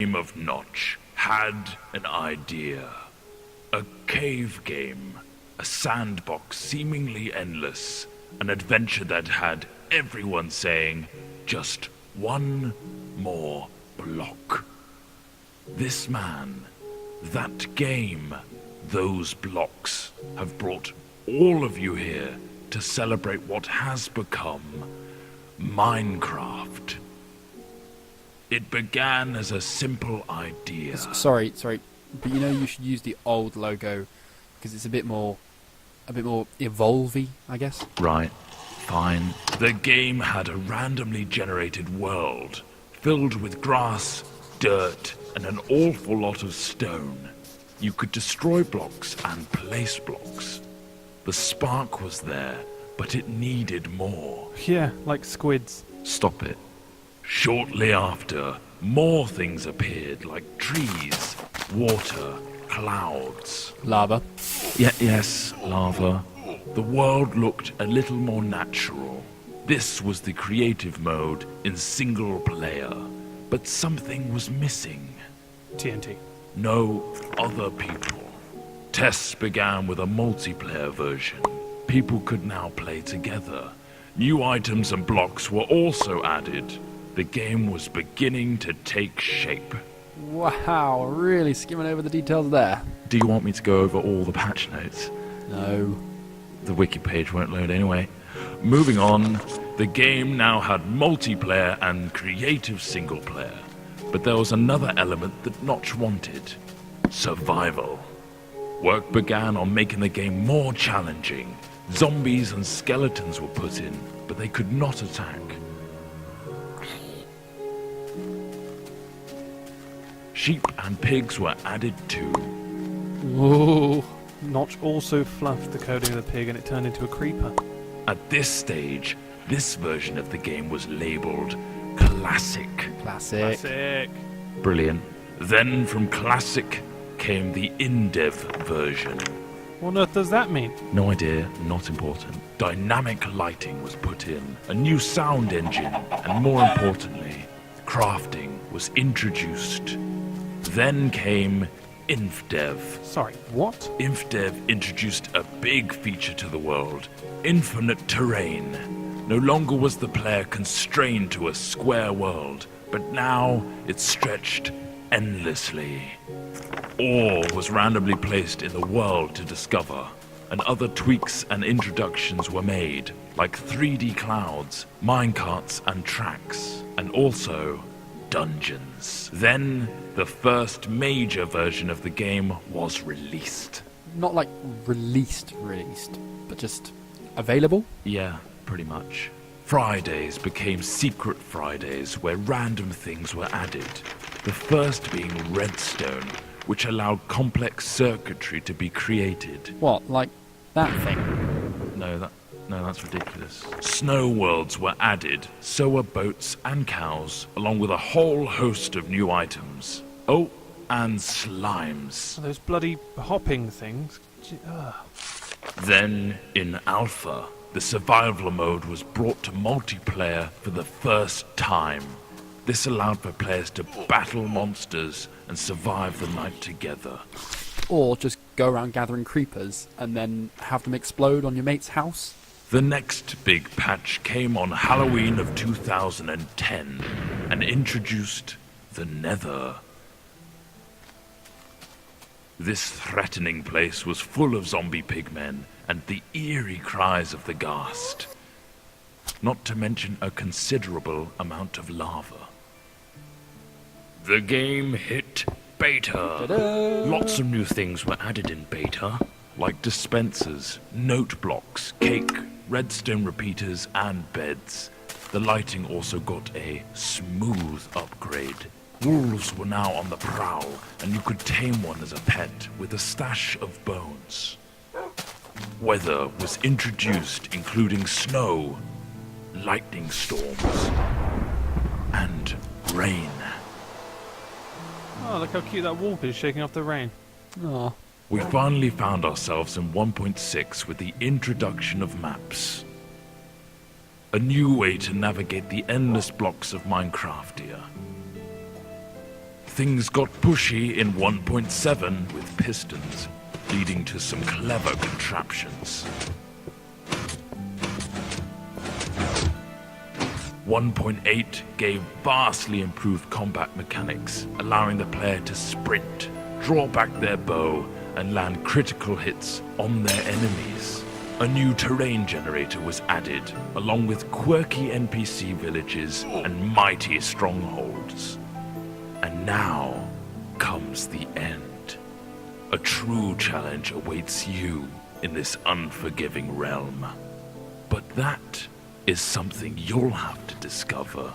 Game of Notch had an idea. A cave game, a sandbox seemingly endless, an adventure that had everyone saying, just one more block. This man, that game, those blocks have brought all of you here to celebrate what has become Minecraft. It began as a simple idea. Sorry, but you should use the old logo because it's a bit more evolvey, I guess. Right, fine. The game had a randomly generated world filled with grass, dirt, and an awful lot of stone. You could destroy blocks and place blocks. The spark was there, but it needed more. Yeah, like squids. Stop it. Shortly after, more things appeared, like trees, water, clouds. Lava. Yes, lava. The world looked a little more natural. This was the creative mode in single player, but something was missing. TNT. No other people. Tests began with a multiplayer version. People could now play together. New items and blocks were also added. The game was beginning to take shape. Wow, really skimming over the details there. Do you want me to go over all the patch notes? No. The wiki page won't load anyway. Moving on, the game now had multiplayer and creative single player. But there was another element that Notch wanted. Survival. Work began on making the game more challenging. Zombies and skeletons were put in, but they could not attack. Sheep and pigs were added too. Whoa. Notch also fluffed the coding of the pig and it turned into a creeper. At this stage, this version of the game was labeled Classic. Classic. Brilliant. Then from Classic came the in-dev version. What on earth does that mean? No idea, not important. Dynamic lighting was put in, a new sound engine, and more importantly, crafting was introduced. Then came InfDev. Sorry, what? InfDev introduced a big feature to the world, infinite terrain. No longer was the player constrained to a square world, but now it stretched endlessly. Ore was randomly placed in the world to discover, and other tweaks and introductions were made, like 3D clouds, minecarts and tracks, and also dungeons. Then, the first major version of the game was released. Not like released, but just available? Yeah, pretty much. Fridays became Secret Fridays, where random things were added. The first being redstone, which allowed complex circuitry to be created. What, like that thing? No, that's ridiculous. Snow worlds were added, so were boats and cows, along with a whole host of new items. Oh, and slimes. Those bloody hopping things. Then, in Alpha, the survival mode was brought to multiplayer for the first time. This allowed for players to battle monsters and survive the night together. Or just go around gathering creepers and then have them explode on your mate's house? The next big patch came on Halloween of 2010 and introduced the Nether. This threatening place was full of zombie pigmen and the eerie cries of the ghast. Not to mention a considerable amount of lava. The game hit beta. Ta-da! Lots of new things were added in beta, like dispensers, note blocks, cake, redstone repeaters, and beds. The lighting also got a smooth upgrade. Wolves were now on the prowl, and you could tame one as a pet with a stash of bones. Weather was introduced, including snow, lightning storms, and rain. Oh, look how cute that wolf is shaking off the rain. Aw. We finally found ourselves in 1.6 with the introduction of maps. A new way to navigate the endless blocks of Minecraft here. things got pushy in 1.7 with pistons, leading to some clever contraptions. 1.8 gave vastly improved combat mechanics, allowing the player to sprint, draw back their bow, and land critical hits on their enemies. A new terrain generator was added, along with quirky NPC villages and mighty strongholds. And now comes the end. A true challenge awaits you in this unforgiving realm. But that is something you'll have to discover.